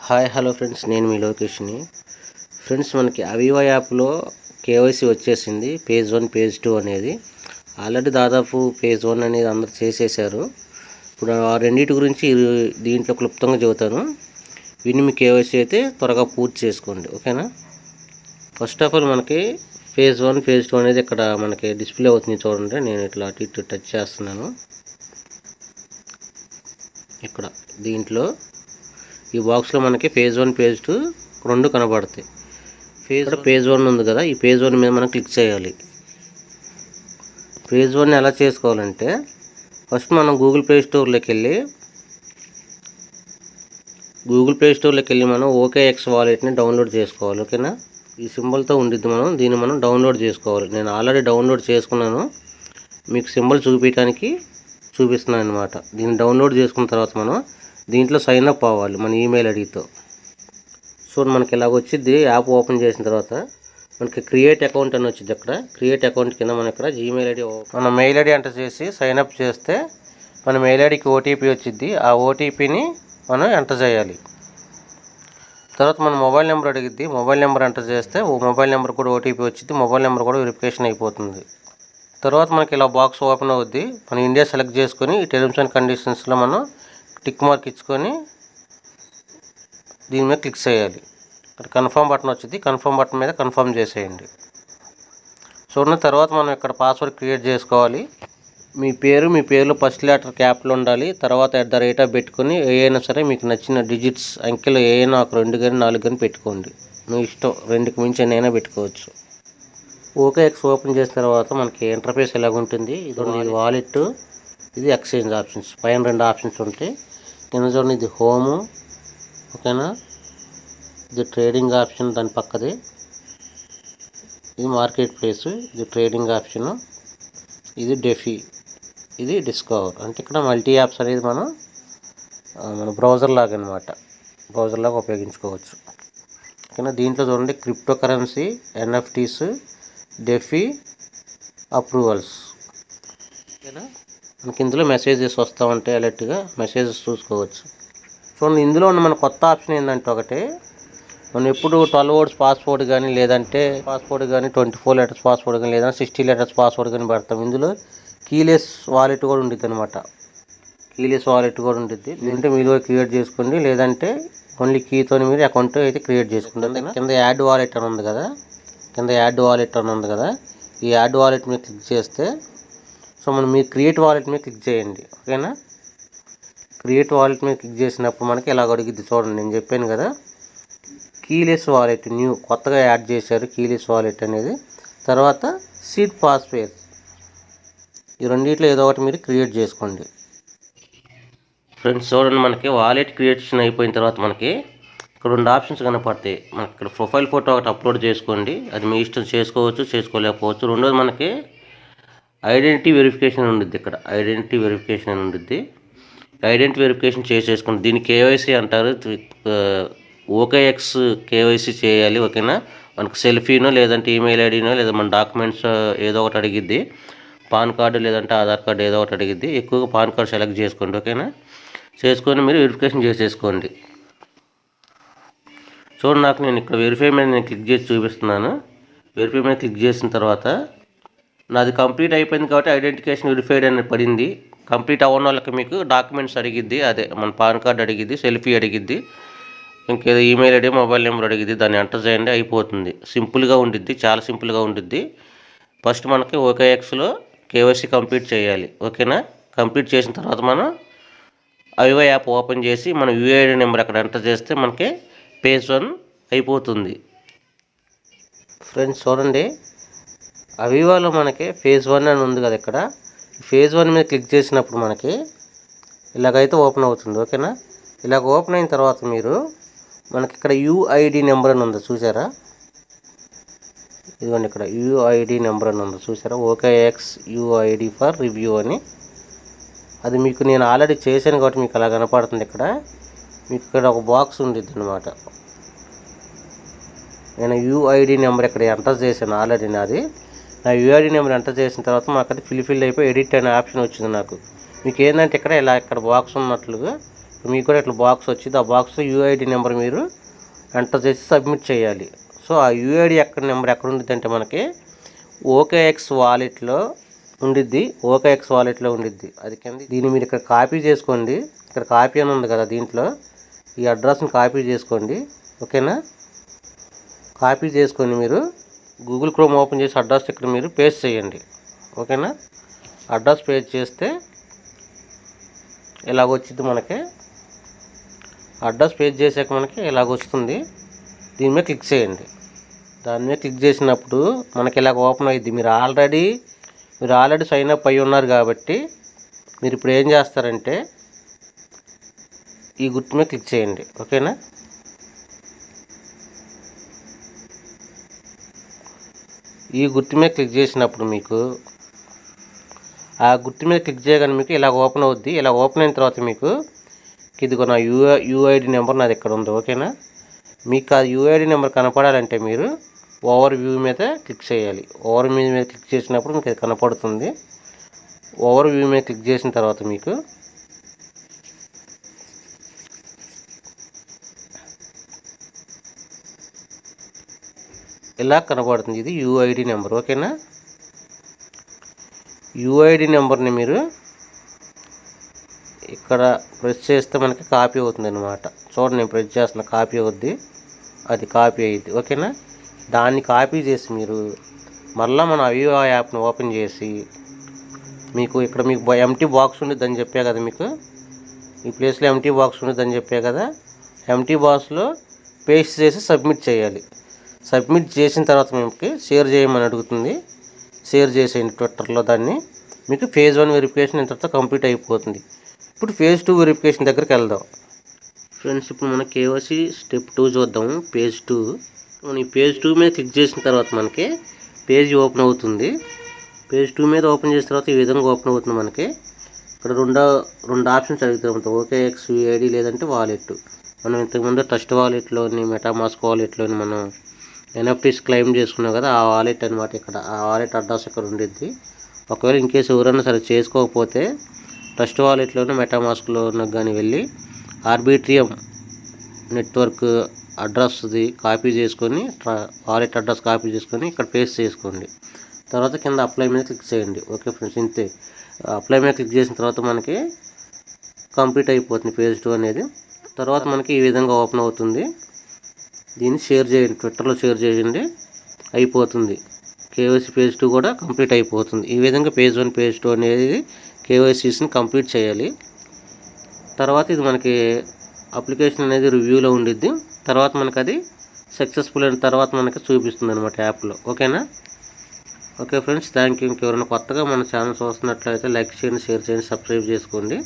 Hi hello friends, నేను మీ లోకేష్ని. Friends, మనకి అవివా యాప్లో కేవైసీ వచ్చేసింది. పేజ్ 1 పేజ్ 2 అనేది ఆల్రెడీ దాదాపు పేజ్ 1 అనేది అందరు చేసేసారు. ఇప్పుడు ఆ రెండింటి గురించి దీంట్లో క్లుప్తంగా చెబుతాను. వీటిని మీ కేవైసీ అయితే త్వరగా పూర్తి చేసుకోండి, ఓకేనా. ఫస్ట్ ఆఫ్ ఆల్ మనకి పేజ్ 1 పేజ్ 2 అనేది ఇక్కడ మనకి డిస్ప్లే అవుతుంది. చూడండి, నేను ఇట్లా అటు ఇటు టచ్ చేస్తున్నాను. ఇక్కడ దీంట్లో ఈ బాక్స్లో మనకి పేజ్ 1 పేజ్ 2 రెండు కనబడతాయి. పేజ్ 1 ఉంది కదా, ఈ పేజ్ 1 మీద మనం క్లిక్ చేయాలి. పేజ్ 1 ఎలా చేసుకోవాలంటే ఫస్ట్ మనం గూగుల్ ప్లే స్టోర్లోకి వెళ్ళి మనం OKX వాలెట్ని డౌన్లోడ్ చేసుకోవాలి, ఓకేనా. ఈ సింబల్తో ఉండిద్ది, దీన్ని మనం డౌన్లోడ్ చేసుకోవాలి. నేను ఆల్రెడీ డౌన్లోడ్ చేసుకున్నాను, మీకు సింబల్ చూపిస్తున్నాను అనమాట. దీన్ని డౌన్లోడ్ చేసుకున్న తర్వాత మనం దీంట్లో సైన్ అప్ అవ్వాలి మన ఈమెయిల్ ఐడితో. సో మనకి ఇలాగ వచ్చింది. యాప్ ఓపెన్ చేసిన తర్వాత మనకి క్రియేట్ అకౌంట్ అని వచ్చింది. అక్కడ క్రియేట్ అకౌంట్ కింద మనం ఇక్కడ జీమెయిల్ ఐడి, మన మెయిల్ ఐడి ఎంటర్ చేసి సైన్ అప్ చేస్తే మన మెయిల్ ఐడికి ఓటీపీ వచ్చింది. ఆ ఓటీపీని మనం ఎంటర్ చేయాలి. తర్వాత మన మొబైల్ నెంబర్ అడిగిద్ది. మొబైల్ నెంబర్ ఎంటర్ చేస్తే మొబైల్ నెంబర్ కూడా ఓటీపీ వచ్చింది. మొబైల్ నెంబర్ కూడా వెరిఫికేషన్ అయిపోతుంది. తర్వాత మనకి ఇలా బాక్స్ ఓపెన్ అవుద్ది. మనం ఇండియా సెలెక్ట్ చేసుకొని టర్మ్స్ అండ్ కండిషన్స్లో మనం టిక్ మార్క్ ఇచ్చుకొని దీని మీద క్లిక్ చేయాలి. ఇక్కడ కన్ఫర్మ్ బటన్ వచ్చింది. కన్ఫర్మ్ బటన్ మీద కన్ఫర్మ్ చేసేయండి. చూడండి, తర్వాత మనం ఇక్కడ పాస్వర్డ్ క్రియేట్ చేసుకోవాలి. మీ పేరులో ఫస్ట్ లెటర్ క్యాప్లో ఉండాలి. తర్వాత @ పెట్టుకొని ఏదైనా సరే మీకు నచ్చిన డిజిట్స్ అంకెలు ఏదైనా ఒక 2 కానీ 4 కానీ పెట్టుకోండి. మీ ఇష్టం, 2కి మించి ఎన్నైనా పెట్టుకోవచ్చు. OKX ఓపెన్ చేసిన తర్వాత మనకి ఇంటర్ఫేస్ ఎలాగ ఉంటుంది. ఇది వాలెట్, ఇది ఎక్స్చేంజ్ ఆప్షన్స్. పైన 2 ఆప్షన్స్ ఉంటాయి. కింద చూడండి, ఇది హోము, ఓకేనా. ఇది ట్రేడింగ్ ఆప్షన్, దాని పక్కది ఇది మార్కెట్ ప్లేస్, ఇది ట్రేడింగ్ ఆప్షన్, ఇది డెఫీ, ఇది డిస్కవర్. అంటే ఇక్కడ మల్టీ యాప్స్ అనేది మన బ్రౌజర్ లాగా అనమాట, బ్రౌజర్ లాగా ఉపయోగించుకోవచ్చు, ఓకేనా. దీంట్లో చూడండి, crypto currency, NFTs, DeFi, approvals, ఓకేనా. మనకి ఇందులో మెసేజెస్ వస్తూ ఉంటాయి. అలర్ట్గా మెసేజెస్ చూసుకోవచ్చు. చూడండి, ఇందులో ఉన్న మన కొత్త ఆప్షన్ ఏంటంటే ఒకటి, మనం ఎప్పుడు 12 words పాస్వర్డ్ కానీ, లేదంటే 24 letters పాస్వర్డ్ కానీ, లేదా 60 letters పాస్వర్డ్ కానీ పెడతాం. ఇందులో కీలెస్ వాలెట్ కూడా ఉంటుంది అనమాట. లేదంటే మీరు క్రియేట్ చేసుకోండి, లేదంటే ఓన్లీ కీతో మీరు అకౌంట్ అయితే క్రియేట్ చేసుకుంటారు. కింద యాడ్ వాలెట్ అని ఉంది కదా, ఈ యాడ్ వాలెట్ మీద క్లిక్ చేస్తే, సో మనం మీ క్రియేట్ వాలెట్ మీద క్లిక్ చేయండి, ఓకేనా. క్రియేట్ వాలెట్ మీద క్లిక్ చేసినప్పుడు మనకి ఇలా అడిగిద్ది. చూడండి, నేను చెప్పాను కదా, కీలెస్ వాలెట్ కొత్తగా యాడ్ చేశారు కీలెస్ వాలెట్ అనేది. తర్వాత సీడ్ పాస్వర్డ్, ఈ రెండిట్లో ఏదో ఒకటి మీరు క్రియేట్ చేసుకోండి. ఫ్రెండ్స్, చూడండి, మనకి వాలెట్ క్రియేషన్ అయిపోయిన తర్వాత మనకి ఇక్కడ 2 ఆప్షన్స్ కనపడతాయి. మనకి ఇక్కడ ప్రొఫైల్ ఫోటో ఒకటి అప్లోడ్ చేసుకోండి, అది మీ ఇష్టం, చేసుకోవచ్చు చేసుకోలేకపోవచ్చు. రెండోది మనకి ఐడెంటిటీ వెరిఫికేషన్ ఉండిద్ది. ఇక్కడ ఐడెంటిటీ వెరిఫికేషన్ చేసుకోండి. దీన్ని కేవైసీ అంటారు. OKX కేవైసీ చేయాలి, ఓకేనా. మనకు సెల్ఫీనో, లేదంటే ఈమెయిల్ ఐడినో, లేదా మన డాక్యుమెంట్స్ ఏదో ఒకటి అడిగిద్ది. పాన్ కార్డు లేదంటే ఆధార్ కార్డు ఏదో ఒకటి అడిగిద్ది. ఎక్కువగా పాన్ కార్డు సెలెక్ట్ చేసుకోండి, ఓకేనా. చేసుకొని మీరు వెరిఫికేషన్ చేసేసుకోండి. చూడండి, నేను ఇక్కడ వెరిఫై మీద క్లిక్ చేసి చూపిస్తున్నాను. వెరిఫై మీద క్లిక్ చేసిన తర్వాత నాది కంప్లీట్ అయిపోయింది కాబట్టి ఐడెంటిఫికేషన్ వెరిఫైడ్ అని పడింది. కంప్లీట్ అవ్వని వాళ్ళకి మీకు డాక్యుమెంట్స్ అడిగిద్ది, అదే మన పాన్ కార్డు అడిగిద్ది, సెల్ఫీ అడిగిద్ది, ఇంకేదో ఈమెయిల్ ఐడి, మొబైల్ నెంబర్ అడిగిద్ది. దాన్ని ఎంటర్ చేయండి, అయిపోతుంది. సింపుల్గా ఉండిద్ది, చాలా సింపుల్గా ఉండిద్ది. ఫస్ట్ మనకి OKXలో కేవైసీ కంప్లీట్ చేయాలి, ఓకేనా. కంప్లీట్ చేసిన తర్వాత మనం అవివా యాప్ ఓపెన్ చేసి మన UID నెంబర్ అక్కడ ఎంటర్ చేస్తే మనకి పేజ్ 1 అయిపోతుంది. ఫ్రెండ్స్, చూడండి, అవివాలో మనకి పేజ్ 1 అని ఉంది కదా. ఇక్కడ పేజ్ 1 మీద క్లిక్ చేసినప్పుడు మనకి ఇలాగైతే ఓపెన్ అవుతుంది, ఓకేనా. ఇలాగ ఓపెన్ అయిన తర్వాత మనకి ఇక్కడ UID నెంబర్ అని ఉంది, చూసారా. ఇదిగోండి, ఇక్కడ UID నెంబర్ అని ఉంది, చూసారా. OKX UID ఫర్ రివ్యూ అని. అది మీకు నేను ఆల్రెడీ చేశాను కాబట్టి మీకు అలా కనపడుతుంది. ఇక్కడ మీకు ఇక్కడ ఒక బాక్స్ ఉండిద్ది అనమాట. నేను UID నెంబర్ ఇక్కడ ఎంటర్ చేశాను ఆల్రెడీ. నా UID నెంబర్ ఎంటర్ చేసిన తర్వాత మాకు అది ఫిల్ అయిపోయి ఎడిట్ అనే ఆప్షన్ వచ్చింది నాకు. మీకు ఏంటంటే ఇక్కడ బాక్స్ ఉన్నట్లుగా మీకు కూడా ఇట్లా బాక్స్ వచ్చింది. ఆ బాక్స్లో యూఐడి నెంబర్ మీరు ఎంటర్ చేసి సబ్మిట్ చేయాలి. సో ఆ యూఐడి నెంబర్ ఎక్కడ ఉండిద్ది అంటే మనకి OKX వాలెట్లో ఉండిద్ది. OKX వాలెట్లో ఉండిద్ది. అది కింద దీన్ని మీరు ఇక్కడ కాపీ చేసుకోండి. ఇక్కడ కాపీ అని ఉంది కదా, దీంట్లో ఈ అడ్రస్ని కాపీ చేసుకోండి. ఓకేనా? కాపీ చేసుకొని మీరు గూగుల్ క్రోమ్ ఓపెన్ చేసి అడ్రస్ ఇక్కడ మీరు పేస్ట్ చేయండి. ఓకేనా? అడ్రస్ పేస్ట్ చేస్తే ఇలాగొచ్చింది మనకి. అడ్రస్ పేస్ట్ చేసాక మనకి ఇలాగొస్తుంది. దీని మీద క్లిక్ చేయండి. దాని మీద క్లిక్ చేసినప్పుడు మనకి ఇలాగ ఓపెన్ అయ్యిద్ది. మీరు ఆల్రెడీ సైన్ అప్ అయ్యి ఉన్నారు కాబట్టి మీరు ఇప్పుడు ఏం చేస్తారంటే ఈ గుర్తు మీద క్లిక్ చేయండి. ఓకేనా? ఈ గుర్తు మీద క్లిక్ చేసినప్పుడు మీకు ఆ గుర్తు మీద క్లిక్ చేయగానే మీకు ఇలాగ ఓపెన్ అవుద్ది. ఇలా ఓపెన్ అయిన తర్వాత మీకు ఇదిగో నా యూఐడి నెంబర్ నాది ఇక్కడ ఉంది. ఓకేనా? మీకు ఆ యూఐడి నెంబర్ కనపడాలంటే మీరు ఓవర్ వ్యూ మీద క్లిక్ చేయాలి. ఓవర్ వ్యూ మీద క్లిక్ చేసినప్పుడు మీకు అది కనపడుతుంది. ఓవర్ వ్యూ మీద క్లిక్ చేసిన తర్వాత మీకు ఇలా కనపడుతుంది. ఇది యూఐడి నెంబర్. ఓకేనా? యూఐడి నెంబర్ని మీరు ఇక్కడ ప్రెస్ చేస్తే మనకి కాపీ అవుతుంది అన్నమాట. చూడండి, నేను ప్రెస్ చేస్తున్న కాపీ అవుద్ది. అది కాపీ అయ్యిద్ది. ఓకేనా? దాన్ని కాపీ చేసి మీరు మళ్ళీ మన అవివా యాప్ని ఓపెన్ చేసి మీకు ఇక్కడ మీకు ఎంటీ బాక్స్ ఉండిద్దని చెప్పే కదా, మీకు ఈ ప్లేస్లో ఎంటీ బాక్స్ ఉండిద్దని చెప్పే కదా, ఎంటీ బాక్స్లో పేస్ట్ చేసి సబ్మిట్ చేయాలి. సబ్మిట్ చేసిన తర్వాత మీకు షేర్ చేయమని అడుగుతుంది. షేర్ చేసేయండి ట్విట్టర్లో దాన్ని. మీకు ఫేజ్ 1 వెరిఫికేషన్ ఇంతటితో కంప్లీట్ అయిపోతుంది. ఇప్పుడు ఫేజ్ 2 వెరిఫికేషన్ దగ్గరికి వెళ్దాం. ఫ్రెండ్స్, ఇప్పుడు మనం కేవైసీ స్టెప్ 2 చూద్దాం. పేజ్ 2. మనం ఈ పేజ్ 2 మీద క్లిక్ చేసిన తర్వాత మనకి పేజ్ ఓపెన్ అవుతుంది. పేజ్ 2 మీద ఓపెన్ చేసిన తర్వాత ఈ విధంగా ఓపెన్ అవుతుంది మనకి. ఇక్కడ రెండు ఆప్షన్స్ అడుగుతాం. OKX యూఐడి లేదంటే వాలెట్. మనం ఇంతకుముందు ట్రస్ట్ వాలెట్లోని మెటామాస్క్ వాలెట్లోని మనం NFTs క్లెయిమ్ చేసుకున్నాం కదా, ఆ వాలెట్ అనమాట. ఇక్కడ ఆ వాలెట్ అడ్రస్ ఇక్కడ ఉండిద్ది. ఒకవేళ ఇన్కేస్ ఎవరైనా సరే చేసుకోకపోతే ట్రస్ట్ వాలెట్లోనే మెటామాస్క్లో కానీ వెళ్ళి ఆర్బిట్రియం నెట్వర్క్ అడ్రస్ది కాపీ చేసుకొని వాలెట్ అడ్రస్ కాపీ చేసుకొని ఇక్కడ పేస్ట్ చేసుకోండి. తర్వాత కింద అప్లై మీద క్లిక్ చేయండి. ఓకే ఫ్రెండ్స్, ఇంతే. అప్లై మీద క్లిక్ చేసిన తర్వాత మనకి కంప్లీట్ అయిపోతుంది పేజ్ 2 అనేది. తర్వాత మనకి ఈ విధంగా ఓపెన్ అవుతుంది. దీన్ని షేర్ చేయండి, ట్విట్టర్లో షేర్ చేయండి, అయిపోతుంది. కేవైసీ పేజ్ 2 కూడా కంప్లీట్ అయిపోతుంది. ఈ విధంగా పేజ్ 1 పేజ్ 2 అనేది కేవైసీస్ని కంప్లీట్ చేయాలి. తర్వాత ఇది మనకి అప్లికేషన్ అనేది రివ్యూలో ఉండిద్ది. తర్వాత మనకు అది సక్సెస్ఫుల్ అయిన తర్వాత మనకి చూపిస్తుంది అనమాట యాప్లో. ఓకేనా? Okay friends, thank you. ఇంకెవరైనా కొత్తగా మన ఛానల్ చూస్తున్నట్లయితే లైక్ చేయండి, షేర్ చేయండి, సబ్స్క్రైబ్ చేసుకోండి.